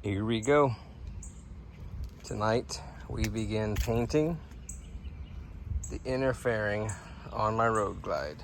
Here we go. Tonight we begin painting the inner fairing on my road glide.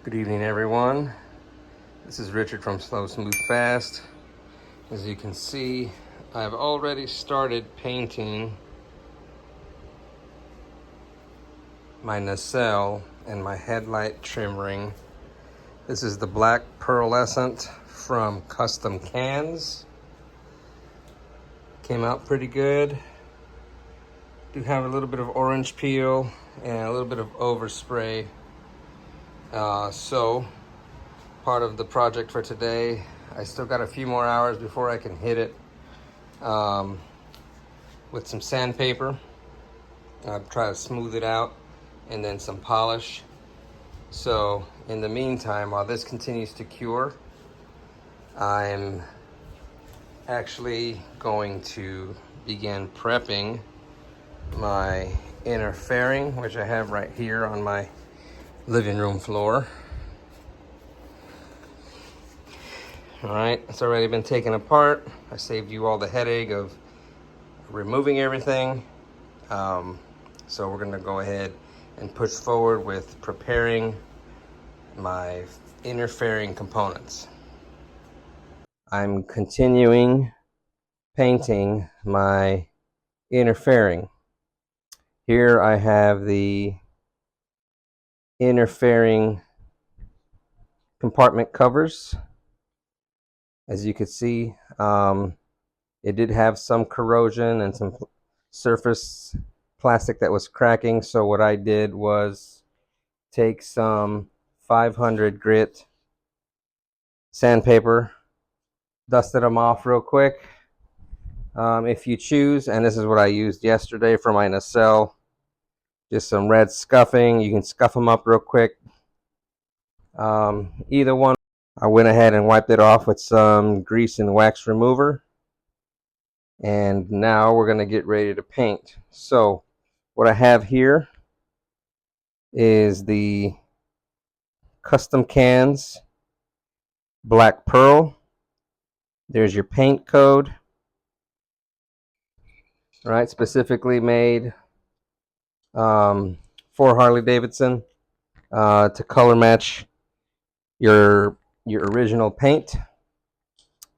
Good evening, everyone. This is Richard from Slow Smooth Fast. As you can see, I've already started painting my nacelle and my headlight trim ring. This is the black pearlescent from Custom Cans. Came out pretty good. Do have a little bit of orange peel and a little bit of overspray. So part of the project for today, I still got a few more hours before I can hit it with some sandpaper. I'll try to smooth it out and then some polish. So in the meantime, while this continues to cure, I'm actually going to begin prepping my inner fairing, which I have right here on my living room floor. All right, it's already been taken apart. I saved you all the headache of removing everything. So we're gonna go ahead and push forward with preparing my inner fairing components. I'm continuing painting my inner fairing. Here I have the inner fairing compartment covers. As you can see, it did have some corrosion and some surface plastic that was cracking. So what I did was take some 500 grit sandpaper, dusted them off real quick. If you choose, and this is what I used yesterday for my nacelle, just some red scuffing. You can scuff them up real quick. Either one. I went ahead and wiped it off with some grease and wax remover. And now we're going to get ready to paint. So what I have here is the Custom Cans Black Pearl. There's your paint code. All right, specifically made for Harley-Davidson to color match your original paint.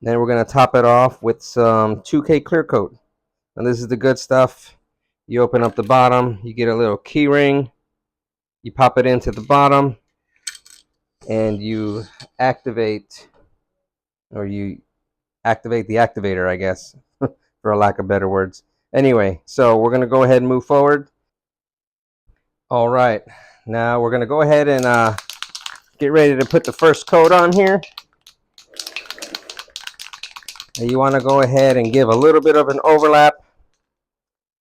Then we're going to top it off with some 2K clear coat. And this is the good stuff. You open up the bottom, you get a little key ring, you pop it into the bottom, and you activate the activator, I guess, for a lack of better words. Anyway, so we're going to go ahead and move forward. All right, now we're going to go ahead and get ready to put the first coat on here. And you want to go ahead and give a little bit of an overlap.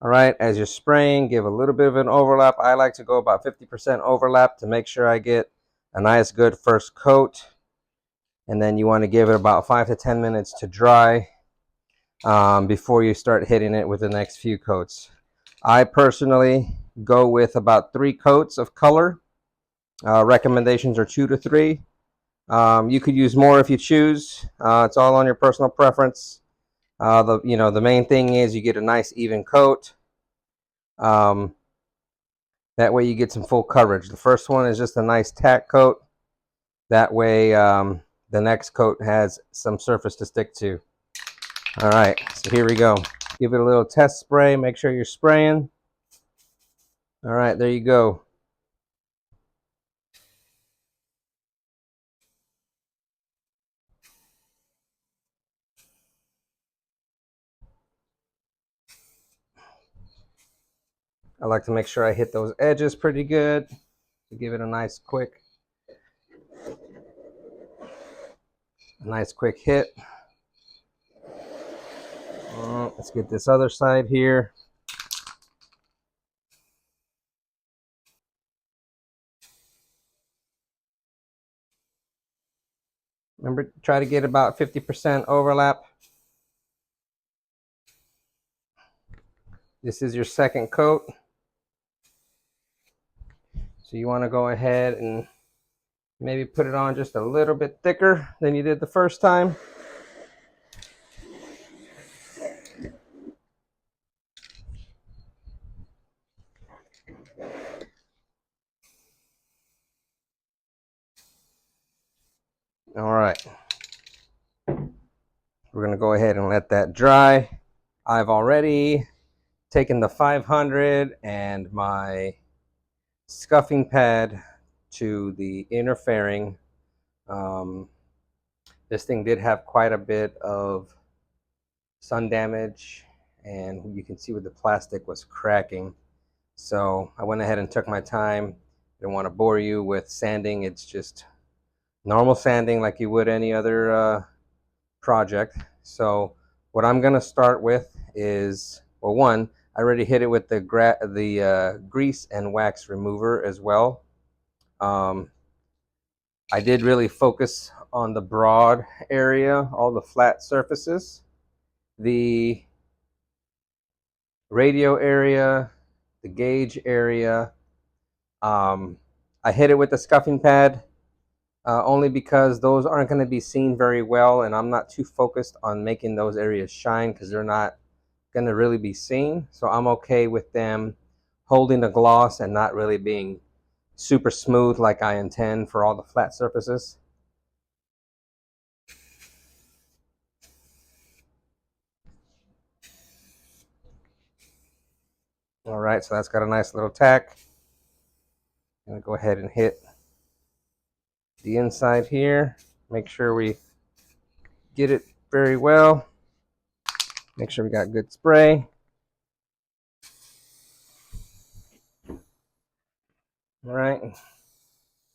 All right, as you're spraying, give a little bit of an overlap. I like to go about 50% overlap to make sure I get a nice good first coat. And then you want to give it about 5 to 10 minutes to dry before you start hitting it with the next few coats. I personally go with about 3 coats of color. Recommendations are 2 to 3. You could use more if you choose. It's all on your personal preference. The main thing is you get a nice even coat. That way you get some full coverage. The first one is just a nice tack coat. That way the next coat has some surface to stick to. All right, so here we go. Give it a little test spray. Make sure you're spraying. All right, there you go. I like to make sure I hit those edges pretty good to give it a nice quick hit. Let's get this other side here. Remember, try to get about 50% overlap. This is your second coat. So you want to go ahead and Maybe put it on just a little bit thicker than you did the first time. All right. We're going to go ahead and let that dry. I've already taken the 500 and my scuffing pad to the inner fairing. This thing did have quite a bit of sun damage, and you can see where the plastic was cracking. So I went ahead and took my time. I don't want to bore you with sanding. It's just normal sanding like you would any other project. So what I'm going to start with is, well, one, I already hit it with the grease and wax remover as well. I did really focus on the broad area, all the flat surfaces, the radio area, the gauge area. I hit it with the scuffing pad only because those aren't going to be seen very well, and I'm not too focused on making those areas shine because they're not going to really be seen. So I'm okay with them holding the gloss and not really being super smooth like I intend for all the flat surfaces. All right, so that's got a nice little tack. I'm going to go ahead and hit the inside here. Make sure we get it very well. Make sure we got good spray. All right,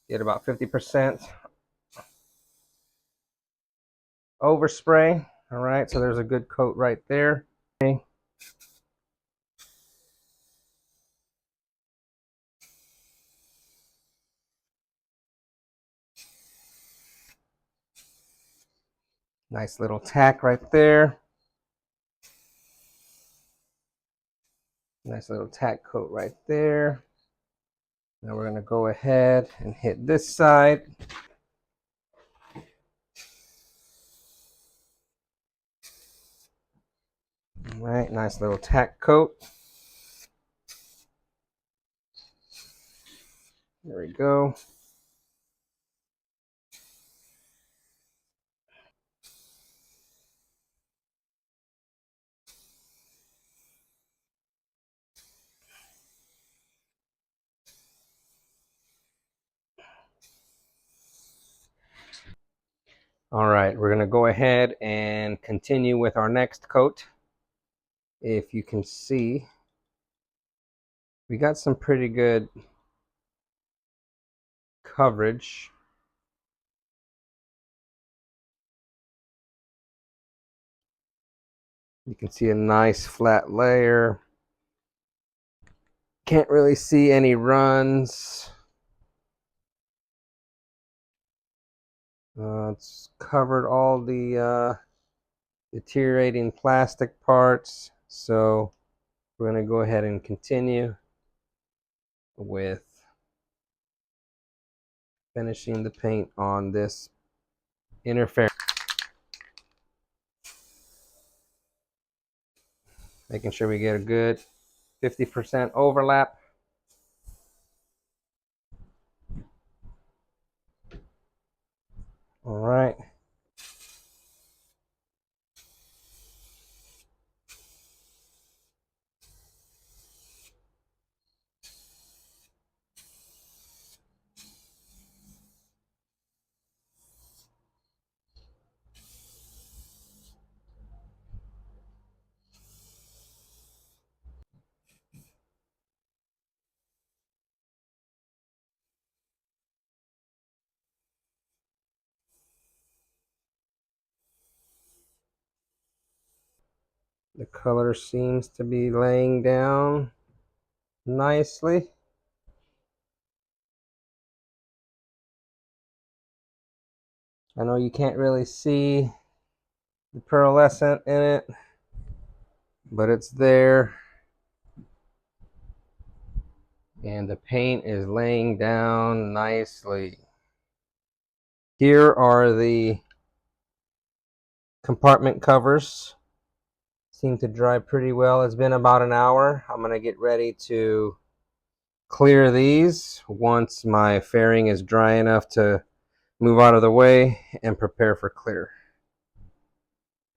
get about 50% overspray. All right, so there's a good coat right there. Okay. Nice little tack right there. Nice little tack coat right there. Now we're going to go ahead and hit this side. All right, nice little tack coat. There we go. All right, we're going to go ahead and continue with our next coat. If you can see, we got some pretty good coverage. You can see a nice flat layer. Can't really see any runs. It's covered all the deteriorating plastic parts. So we're going to go ahead and continue with finishing the paint on this inner fairing. Making sure we get a good 50% overlap. All right. The color seems to be laying down nicely. I know you can't really see the pearlescent in it, but it's there. And the paint is laying down nicely. Here are the compartment covers. Seem to dry pretty well. It's been about an hour. I'm going to get ready to clear these once my fairing is dry enough to move out of the way and prepare for clear.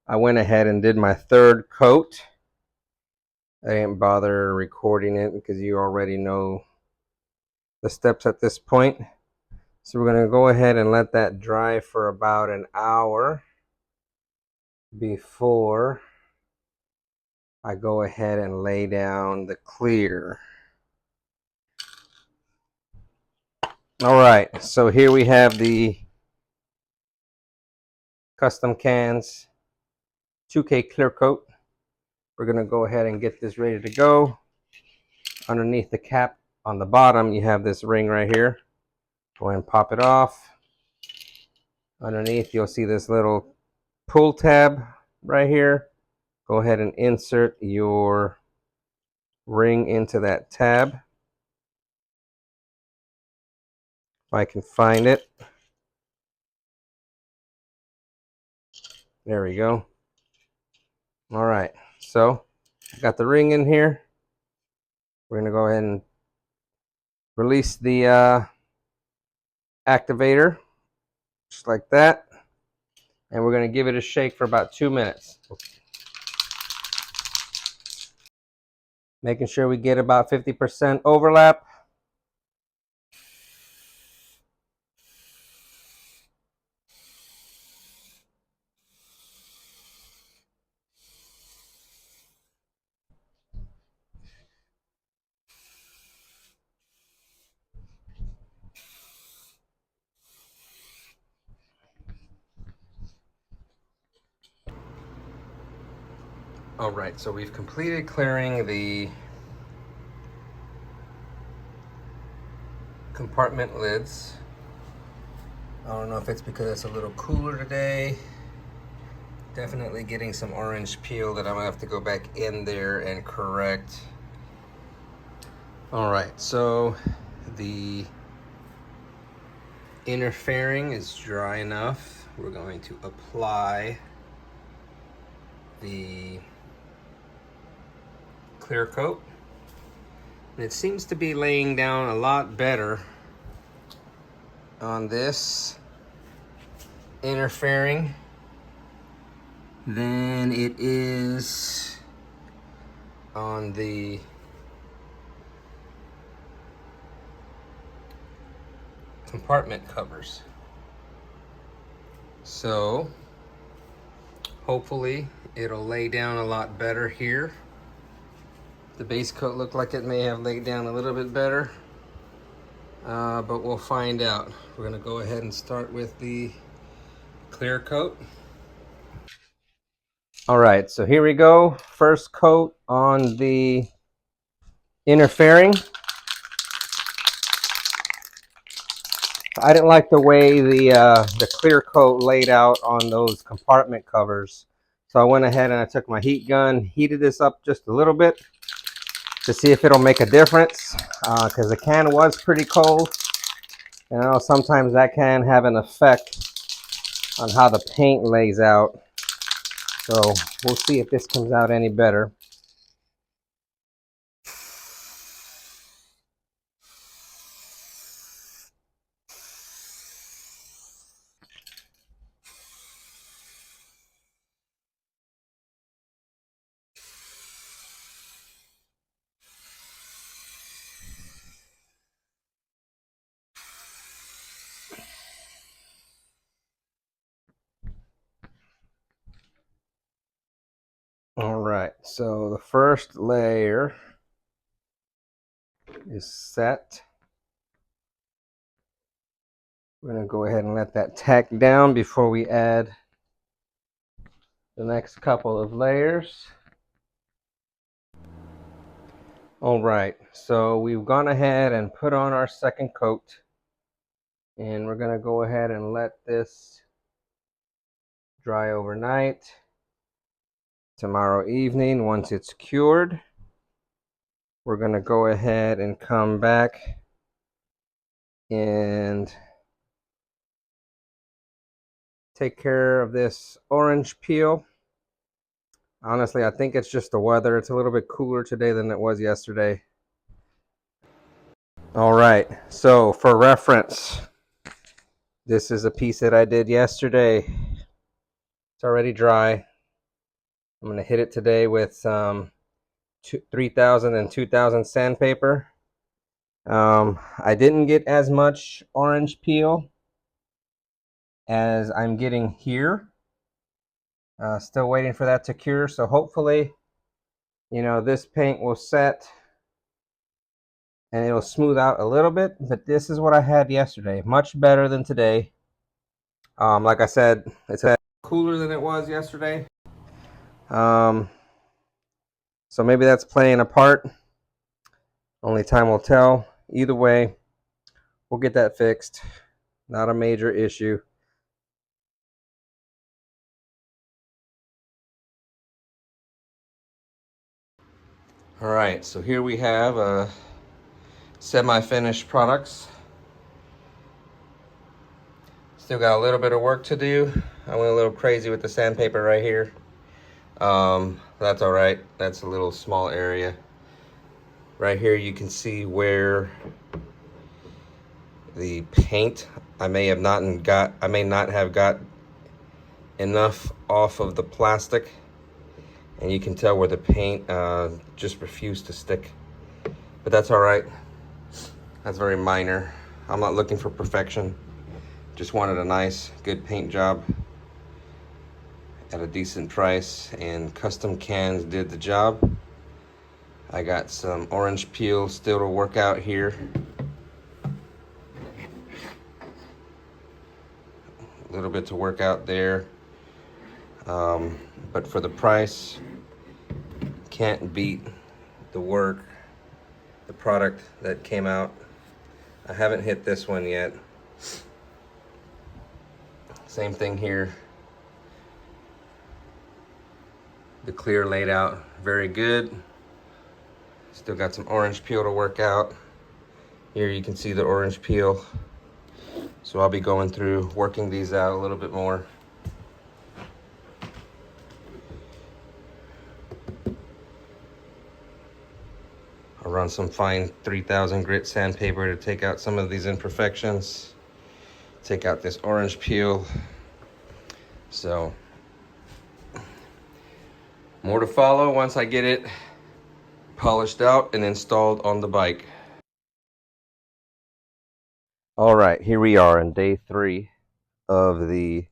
I went ahead and did my third coat. I didn't bother recording it because you already know the steps at this point. So we're going to go ahead and let that dry for about an hour before I go ahead and lay down the clear. All right, so here we have the Custom Cans 2K clear coat. We're going to go ahead and get this ready to go. Underneath the cap on the bottom, you have this ring right here. Go ahead and pop it off. Underneath, you'll see this little pull tab right here. Go ahead and insert your ring into that tab. If I can find it. There we go. All right, so I got the ring in here. We're gonna go ahead and release the activator, just like that. And we're gonna give it a shake for about 2 minutes. Making sure we get about 50% overlap. All right, so we've completed clearing the compartment lids. I don't know if it's because it's a little cooler today. Definitely getting some orange peel that I'm gonna have to go back in there and correct. All right, so the inner fairing is dry enough. We're going to apply the clear coat. And it seems to be laying down a lot better on this inner fairing than it is on the compartment covers. So hopefully it'll lay down a lot better here. The base coat looked like it may have laid down a little bit better, but we'll find out. We're gonna go ahead and start with the clear coat. All right, so here we go. First coat on the inner fairing. I didn't like the way the clear coat laid out on those compartment covers. So I went ahead and I took my heat gun, heated this up just a little bit to see if it'll make a difference, because the can was pretty cold. And I know sometimes that can have an effect on how the paint lays out. So we'll see if this comes out any better. All right, so the first layer is set. We're gonna go ahead and let that tack down before we add the next couple of layers. All right, so we've gone ahead and put on our second coat, and we're gonna go ahead and let this dry overnight. Tomorrow evening, once it's cured, we're gonna go ahead and come back and take care of this orange peel. Honestly, I think it's just the weather. It's a little bit cooler today than it was yesterday. All right, so for reference, this is a piece that I did yesterday. It's already dry. I'm going to hit it today with 3000 and 2000 sandpaper. I didn't get as much orange peel as I'm getting here. Still waiting for that to cure, so hopefully, this paint will set and it'll smooth out a little bit, but this is what I had yesterday. Much better than today. Like I said, it's cooler than it was yesterday. So maybe that's playing a part. Only time will tell. Either way, we'll get that fixed. Not a major issue. All right, so here we have semi-finished products. Still got a little bit of work to do. I went a little crazy with the sandpaper right here. That's all right. That's a little small area. Right here you can see where the paint, I may not have got enough off of the plastic, and you can tell where the paint just refused to stick. But that's all right. That's very minor. I'm not looking for perfection. Just wanted a nice, good paint job at a decent price, and Custom Cans did the job. I got some orange peel still to work out here. A little bit to work out there. But for the price, can't beat the work, the product that came out. I haven't hit this one yet. Same thing here. The clear laid out very good. Still got some orange peel to work out. Here you can see the orange peel. So I'll be going through working these out a little bit more. I'll run some fine 3000 grit sandpaper to take out some of these imperfections. Take out this orange peel. So more to follow once I get it polished out and installed on the bike. All right, here we are in day 3 of the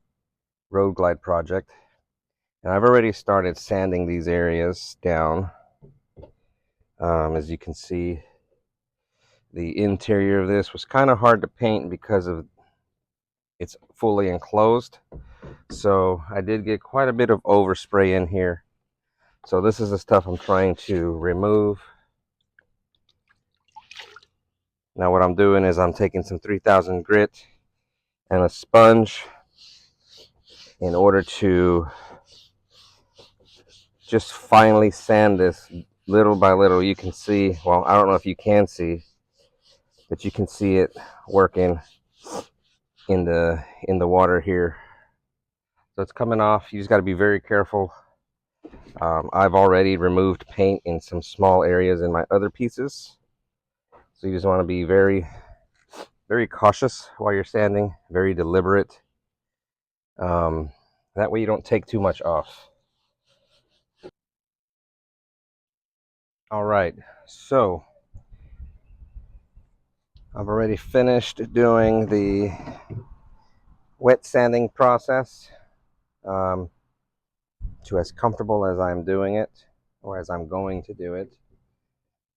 Road Glide project. And I've already started sanding these areas down. As you can see, the interior of this was kind of hard to paint because of it's fully enclosed. So I did get quite a bit of overspray in here. So this is the stuff I'm trying to remove. Now what I'm doing is I'm taking some 3000 grit and a sponge in order to just finally sand this little by little. You can see, well, I don't know if you can see, but you can see it working in the water here. So it's coming off. You just got to be very careful. I've already removed paint in some small areas in my other pieces. So you just want to be very, very cautious while you're sanding, very deliberate. That way you don't take too much off. All right, so I've already finished doing the wet sanding process to as comfortable as I'm doing it, or as I'm going to do it.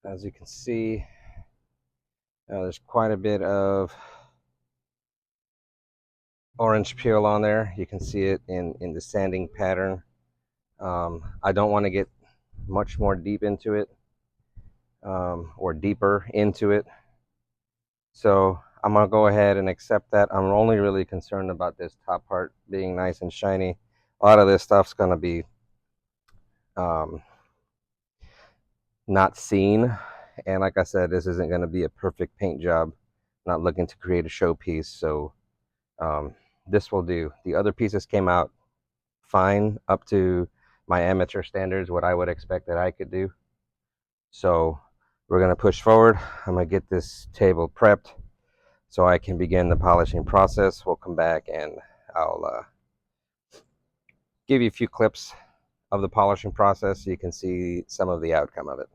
As you can see, there's quite a bit of orange peel on there. You can see it in the sanding pattern. I don't want to get much more deep into it, or deeper into it. So I'm gonna go ahead and accept that. I'm only really concerned about this top part being nice and shiny. A lot of this stuff's gonna be not seen, and like I said, this isn't gonna be a perfect paint job. I'm not looking to create a showpiece, so this will do. The other pieces came out fine up to my amateur standards, what I would expect that I could do. So we're going to push forward. I'm going to get this table prepped so I can begin the polishing process. We'll come back and I'll give you a few clips of the polishing process so you can see some of the outcome of it.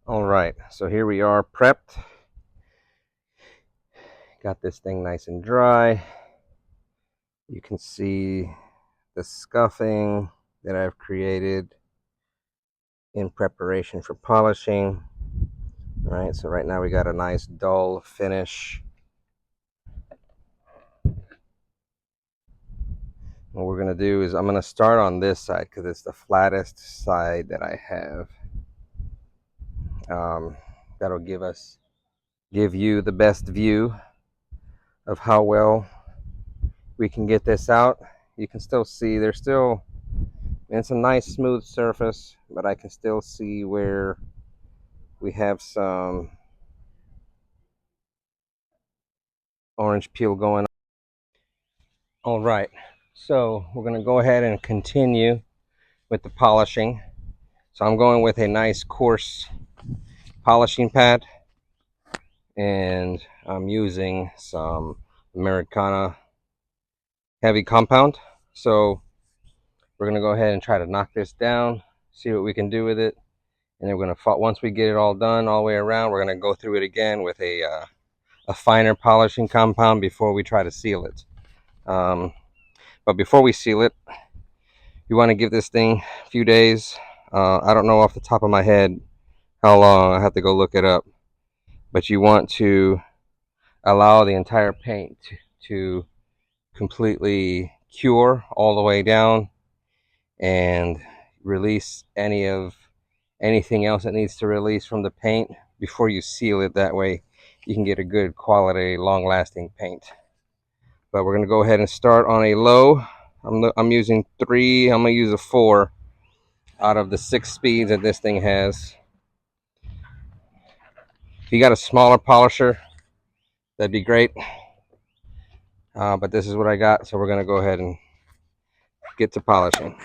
All right, so here we are prepped. Got this thing nice and dry. You can see the scuffing that I've created in preparation for polishing. All right, so right now we got a nice dull finish. What we're gonna do is I'm gonna start on this side because it's the flattest side that I have. That'll give you the best view of how well we can get this out. You can still see it's a nice smooth surface, but I can still see where we have some orange peel going on. All right, so we're gonna go ahead and continue with the polishing. So I'm going with a nice coarse polishing pad, and I'm using some Americana heavy compound. So we're gonna go ahead and try to knock this down, see what we can do with it, and then we're gonna, once we get it all done all the way around, we're gonna go through it again with a finer polishing compound before we try to seal it. But before we seal it, you want to give this thing a few days. I don't know off the top of my head how long. I have to go look it up. But you want to allow the entire paint to completely cure all the way down and release anything else that needs to release from the paint before you seal it. That way you can get a good quality, long-lasting paint. But we're going to go ahead and start on a low. I'm using 3. I'm going to use a 4 out of the 6 speeds that this thing has. If you got a smaller polisher, that'd be great. But this is what I got, so we're going to go ahead and get to polishing.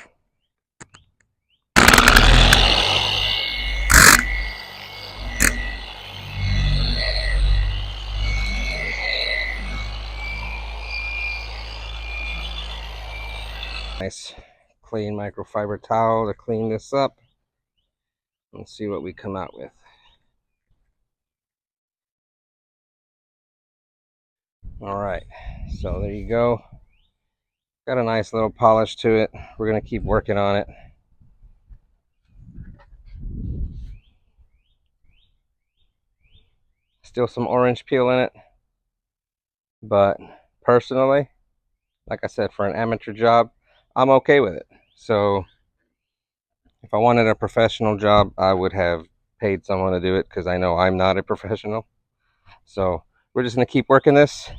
Nice clean microfiber towel to clean this up and see what we come out with. All right, so there you go. Got a nice little polish to it. We're going to keep working on it. Still some orange peel in it, but personally, like I said, for an amateur job, I'm okay with it. So if I wanted a professional job, I would have paid someone to do it because I know I'm not a professional. So we're just going to keep working this,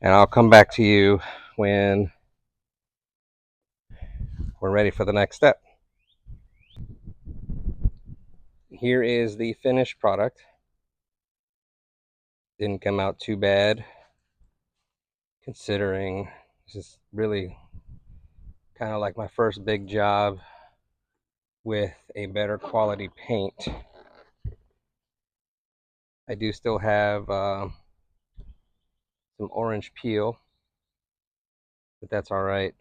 and I'll come back to you when we're ready for the next step. Here is the finished product. Didn't come out too bad, considering this is really kind of like my first big job with a better quality paint. I do still have some orange peel, but that's all right.